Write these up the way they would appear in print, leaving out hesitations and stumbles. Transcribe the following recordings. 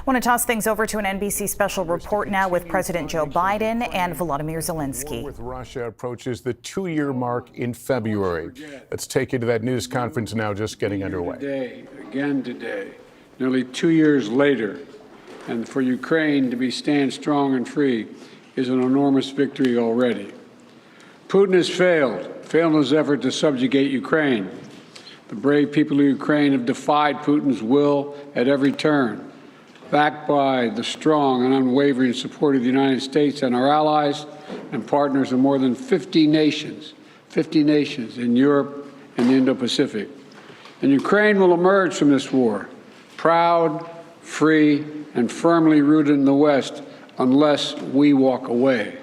Want to toss things over to an NBC special report now with President Joe Biden and Volodymyr Zelensky. War with Russia approaches the 2-year mark in February. Let's take you to that news conference now, just getting underway. Today, nearly 2 years later, and for Ukraine to stand strong and free is an enormous victory already. Putin has failed in his effort to subjugate Ukraine. The brave people of Ukraine have defied Putin's will at every turn. Backed by the strong and unwavering support of the United States and our allies and partners of more than 50 nations in Europe and the Indo-Pacific. And Ukraine will emerge from this war proud, free, and firmly rooted in the West unless we walk away.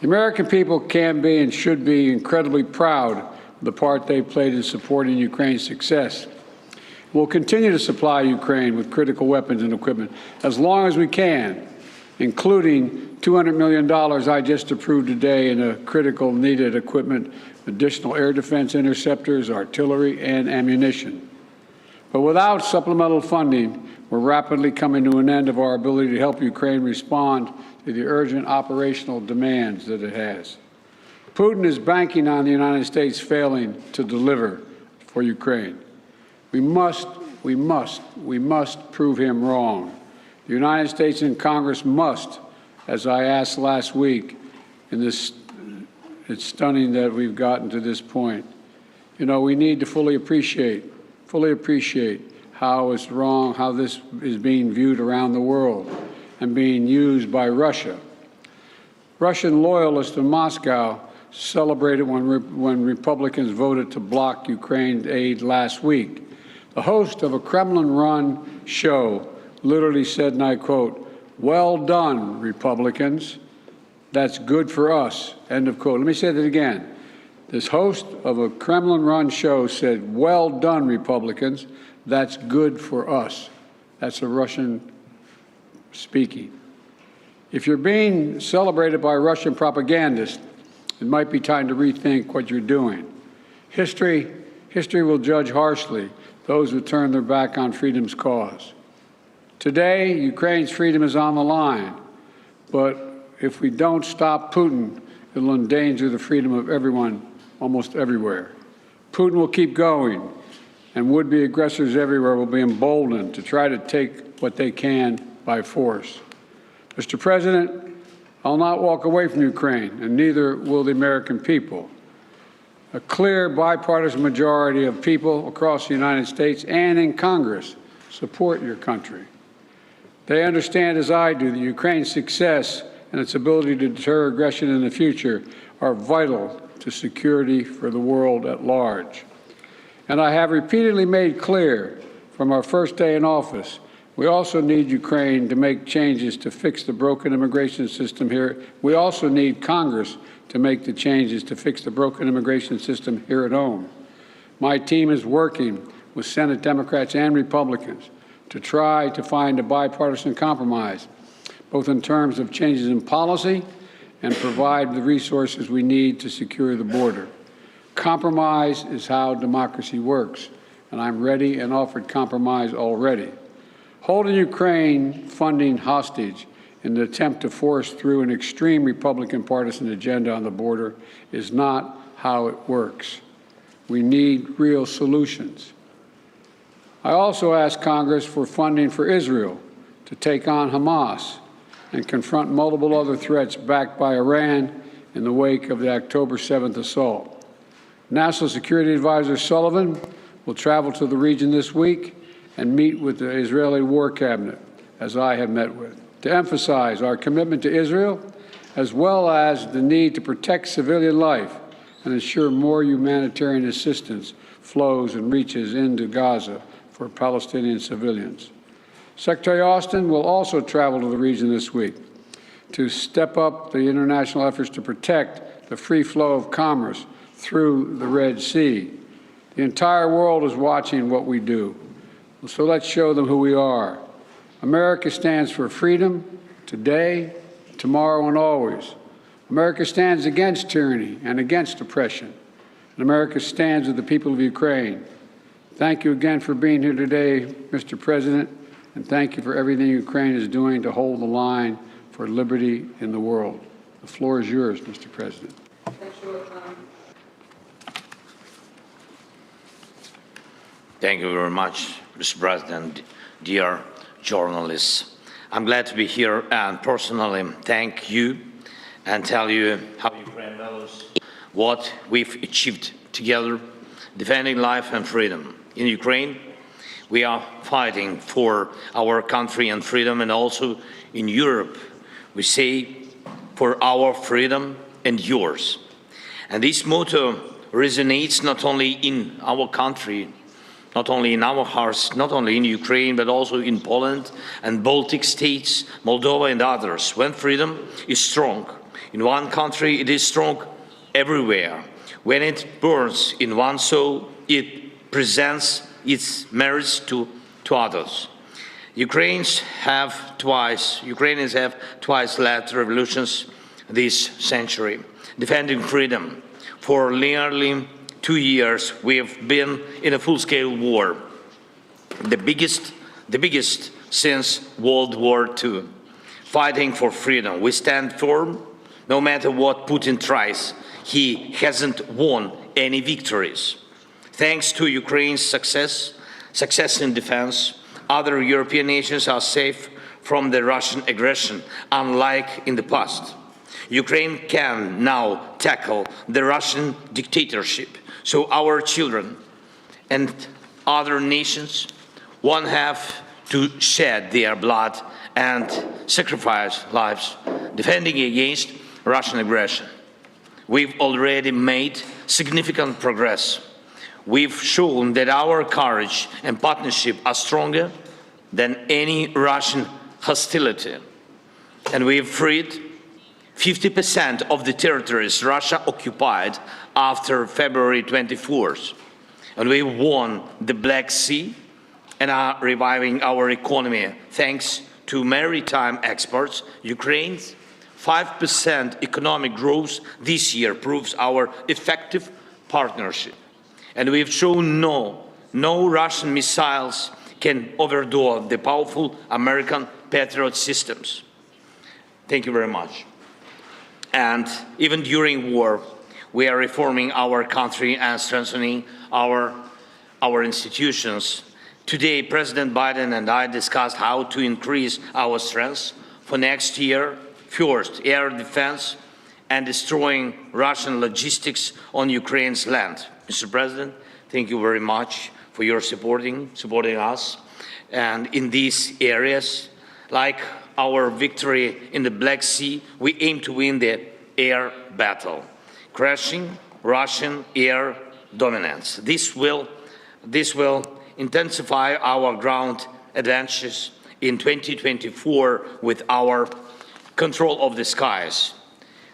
The American people can be and should be incredibly proud of the part they played in supporting Ukraine's success. We'll continue to supply Ukraine with critical weapons and equipment as long as we can, including $200 million I just approved today in a critical needed equipment, additional air defense interceptors, artillery, and ammunition. But without supplemental funding, we're rapidly coming to an end of our ability to help Ukraine respond to the urgent operational demands that it has. Putin is banking on the United States failing to deliver for Ukraine. We must prove him wrong. The United States and Congress must, as I asked last week, it's stunning that we've gotten to this point. You know, we need to fully appreciate how it's wrong, how this is being viewed around the world and being used by Russia. Russian loyalists in Moscow celebrated when Republicans voted to block Ukraine aid last week. The host of a Kremlin-run show literally said, and I quote, "Well done, Republicans. That's good for us," end of quote. Let me say that again. This host of a Kremlin-run show said, "Well done, Republicans. That's good for us." That's a Russian speaking. If you're being celebrated by Russian propagandists, it might be time to rethink what you're doing. History will judge harshly those who turn their back on freedom's cause. Today, Ukraine's freedom is on the line, but if we don't stop Putin, it'll endanger the freedom of everyone almost everywhere. Putin will keep going, and would-be aggressors everywhere will be emboldened to try to take what they can by force. Mr. President, I'll not walk away from Ukraine, and neither will the American people. A clear bipartisan majority of people across the United States and in Congress support your country. They understand, as I do, that Ukraine's success and its ability to deter aggression in the future are vital to security for the world at large. And I have repeatedly made clear from our first day in office, we also need Ukraine to make changes to fix the broken immigration system here. We also need Congress to make the changes to fix the broken immigration system here at home. My team is working with Senate Democrats and Republicans to try to find a bipartisan compromise, both in terms of changes in policy and provide the resources we need to secure the border. Compromise is how democracy works, and I'm ready and offered compromise already. Holding Ukraine funding hostage in an attempt to force through an extreme Republican partisan agenda on the border is not how it works. We need real solutions. I also asked Congress for funding for Israel to take on Hamas and confront multiple other threats backed by Iran in the wake of the October 7th assault. National Security Advisor Sullivan will travel to the region this week and meet with the Israeli War Cabinet, as I have met with, to emphasize our commitment to Israel, as well as the need to protect civilian life and ensure more humanitarian assistance flows and reaches into Gaza for Palestinian civilians. Secretary Austin will also travel to the region this week to step up the international efforts to protect the free flow of commerce through the Red Sea. The entire world is watching what we do. So let's show them who we are. America stands for freedom today, tomorrow, and always. America stands against tyranny and against oppression. And America stands with the people of Ukraine. Thank you again for being here today, Mr. President. And thank you for everything Ukraine is doing to hold the line for liberty in the world. The floor is yours, Mr. President. Thank you very much, Mr. President, dear journalists. I'm glad to be here and personally thank you and tell you how Ukraine values what we've achieved together, defending life and freedom. In Ukraine, we are fighting for our country and freedom, and also in Europe, we say for our freedom and yours. And this motto resonates not only in our country, not only in our hearts, not only in Ukraine, but also in Poland and Baltic states, Moldova and others. When freedom is strong in one country, it is strong everywhere. When it burns in one soul, it presents its merits to others. Ukrainians have twice led revolutions this century, defending freedom. For nearly 2 years, we have been in a full-scale war, the biggest since World War II, fighting for freedom. We stand firm, no matter what Putin tries. He hasn't won any victories. Thanks to Ukraine's success in defense, other European nations are safe from the Russian aggression, unlike in the past. Ukraine can now tackle the Russian dictatorship, so our children and other nations won't have to shed their blood and sacrifice lives defending against Russian aggression. We've already made significant progress. We've shown that our courage and partnership are stronger than any Russian hostility. And we've freed 50% of the territories Russia occupied after February 24th. And we won the Black Sea and are reviving our economy thanks to maritime exports. Ukraine's 5% economic growth this year proves our effective partnership. And we've shown no Russian missiles can overthrow the powerful American Patriot systems. Thank you very much. And even during war, we are reforming our country and strengthening our institutions. Today, President Biden and I discussed how to increase our strength for next year. First, air defense and destroying Russian logistics on Ukraine's land. Mr. President, thank you very much for your supporting us. And in these areas, like our victory in the Black Sea, we aim to win the air battle, crushing Russian air dominance. This will intensify our ground advantages in 2024 with our control of the skies.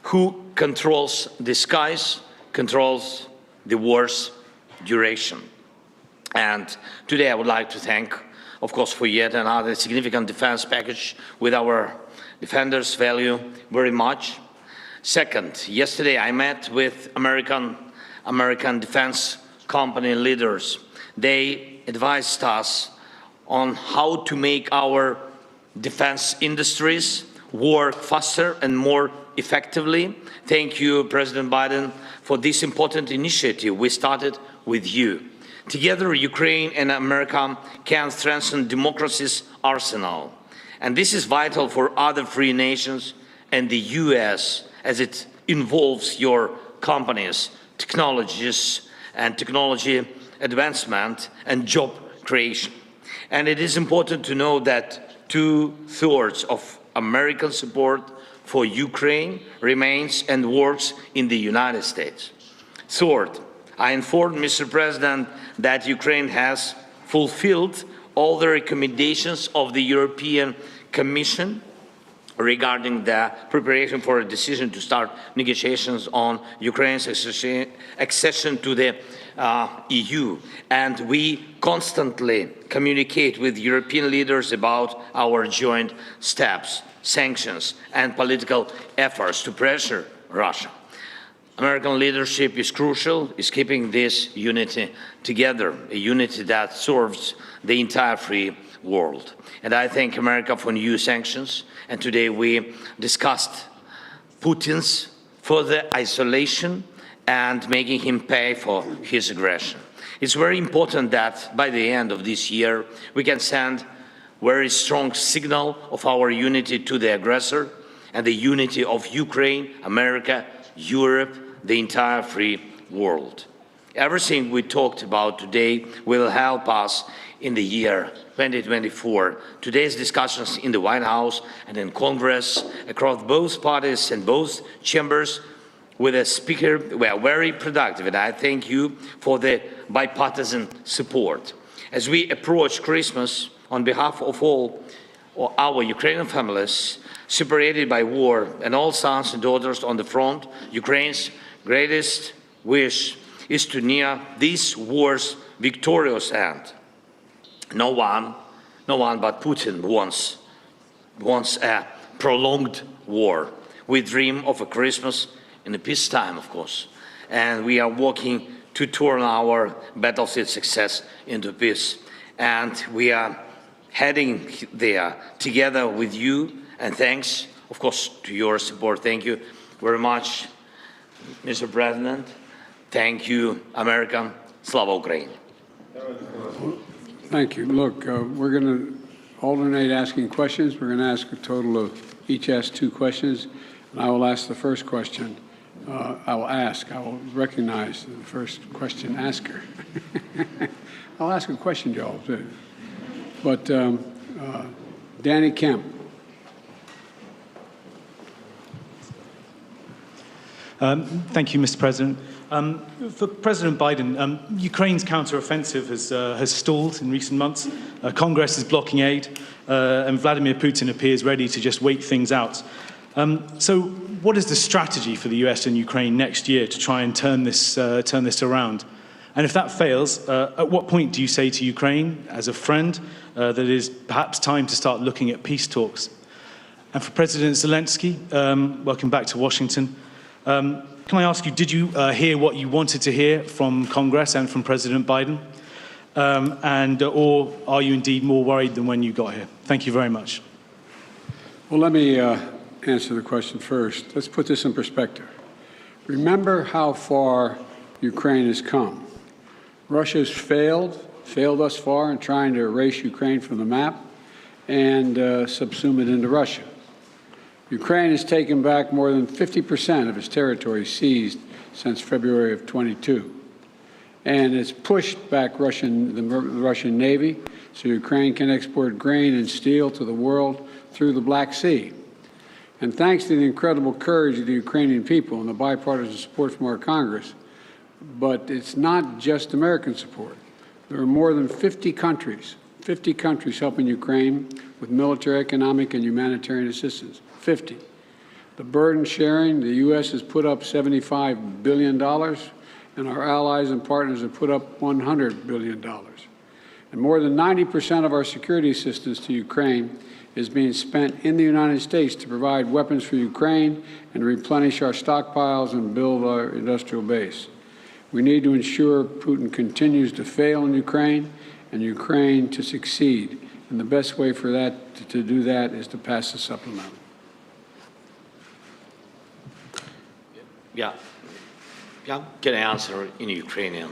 Who controls the skies controls the war's duration. And today I would like to thank, of course, for yet another significant defense package with our defenders value very much. Second, yesterday I met with American defense company leaders. They advised us on how to make our defense industries work faster and more effectively. Thank you, President Biden, for this important initiative we started with you. Together, Ukraine and America can strengthen democracy's arsenal. And this is vital for other free nations and the US, as it involves your companies, technologies, and technology advancement and job creation. And it is important to know that 2/3 of American support for Ukraine remains and works in the United States. Third, I informed Mr. President that Ukraine has fulfilled all the recommendations of the European Commission regarding the preparation for a decision to start negotiations on Ukraine's accession to the EU. And we constantly communicate with European leaders about our joint steps, sanctions, and political efforts to pressure Russia. American leadership is crucial, is keeping this unity together, a unity that serves the entire free world. And I thank America for new sanctions. And today we discussed Putin's further isolation and making him pay for his aggression. It's very important that by the end of this year, we can send a very strong signal of our unity to the aggressor and the unity of Ukraine, America, Europe, the entire free world. Everything we talked about today will help us in the year 2024. Today's discussions in the White House and in Congress across both parties and both chambers with a speaker were very productive, and I thank you for the bipartisan support. As we approach Christmas, on behalf of all our Ukrainian families separated by war and all sons and daughters on the front, Ukraine's greatest wish is to near this war's victorious end. No one but Putin wants a prolonged war. We dream of a Christmas in the peacetime, of course, and we are working to turn our battlefield success into peace. And we are heading there together with you, and thanks, of course, to your support. Thank you very much, Mr. President. Thank you, America. Slava Ukraini. Thank you. Look, we're going to alternate asking questions. We're going to ask a total of, each ask 2 questions, and I will ask the first question. I will recognize the first question asker. I'll ask a question, Joel, too. But Danny Kemp. Thank you, Mr. President. For President Biden, Ukraine's counteroffensive has stalled in recent months. Congress is blocking aid, and Vladimir Putin appears ready to just wait things out. So what is the strategy for the US and Ukraine next year to try and turn this around? And if that fails, at what point do you say to Ukraine, as a friend, that it is perhaps time to start looking at peace talks? And for President Zelensky, welcome back to Washington. Can I ask you, did you hear what you wanted to hear from Congress and from President Biden? Or are you indeed more worried than when you got here? Thank you very much. Well, let me answer the question first. Let's put this in perspective. Remember how far Ukraine has come. Russia's failed thus far in trying to erase Ukraine from the map and subsume it into Russia. Ukraine has taken back more than 50% of its territory seized since February of 22. And it's pushed back the Russian Navy so Ukraine can export grain and steel to the world through the Black Sea. And thanks to the incredible courage of the Ukrainian people and the bipartisan support from our Congress, but it's not just American support. There are more than 50 countries helping Ukraine with military, economic, and humanitarian assistance. 50. The burden sharing, the U.S. has put up $75 billion, and our allies and partners have put up $100 billion. And more than 90% of our security assistance to Ukraine is being spent in the United States to provide weapons for Ukraine and replenish our stockpiles and build our industrial base. We need to ensure Putin continues to fail in Ukraine and Ukraine to succeed. And the best way for that to do that is to pass the supplemental. Yeah. Can I answer in Ukrainian,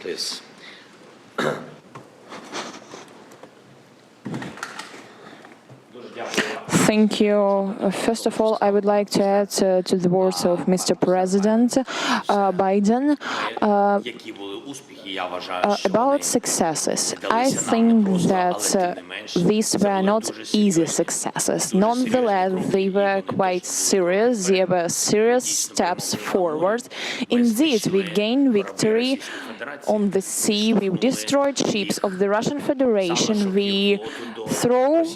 please? Thank you. First of all, I would like to add to the words of Mr. President Biden about successes. I think that these were not easy successes. Nonetheless, they were quite serious. They were serious steps forward. Indeed, we gained victory on the sea. We destroyed ships of the Russian Federation. We threw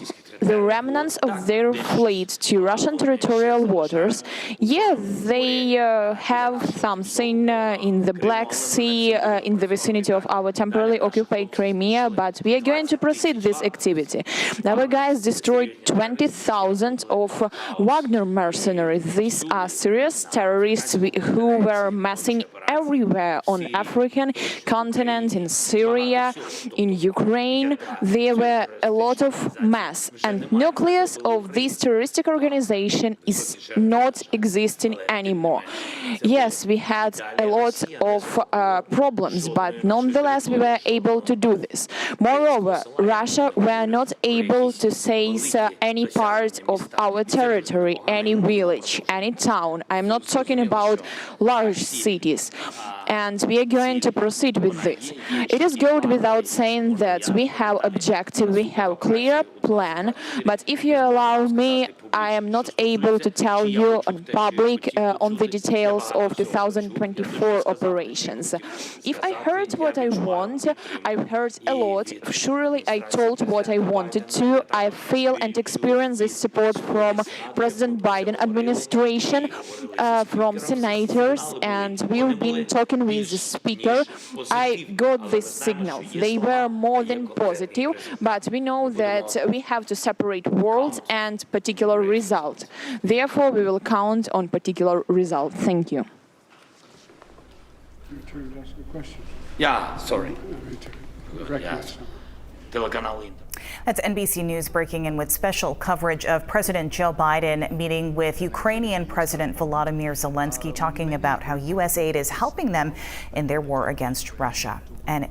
the remnants of their fleet to Russian territorial waters. Yeah, they have something in the Black Sea, in the vicinity of our temporarily occupied Crimea, but we are going to proceed this activity. Our guys destroyed 20,000 of Wagner mercenaries. These are serious terrorists who were massing everywhere on African continent, in Syria, in Ukraine. There were a lot of mass, and nucleus of this terroristic organization is not existing anymore. Yes, we had a lot of problems, but nonetheless we were able to do this. Moreover, Russia were not able to seize any part of our territory, any village, any town. I'm not talking about large cities. And we are going to proceed with this. It is good without saying that we have objective, we have clear plan, but if you allow me, I am not able to tell you on public on the details of 2024 operations. If I heard what I want, I've heard a lot. Surely I told what I wanted to. I feel and experience this support from President Biden administration, from senators, and we've been talking with the speaker. I got these signals. They were more than positive, but we know that we have to separate words and particular result. Therefore, we will count on particular result. Thank you. Yeah, sorry. That's NBC News breaking in with special coverage of President Joe Biden meeting with Ukrainian President Volodymyr Zelensky, talking about how U.S. aid is helping them in their war against Russia. And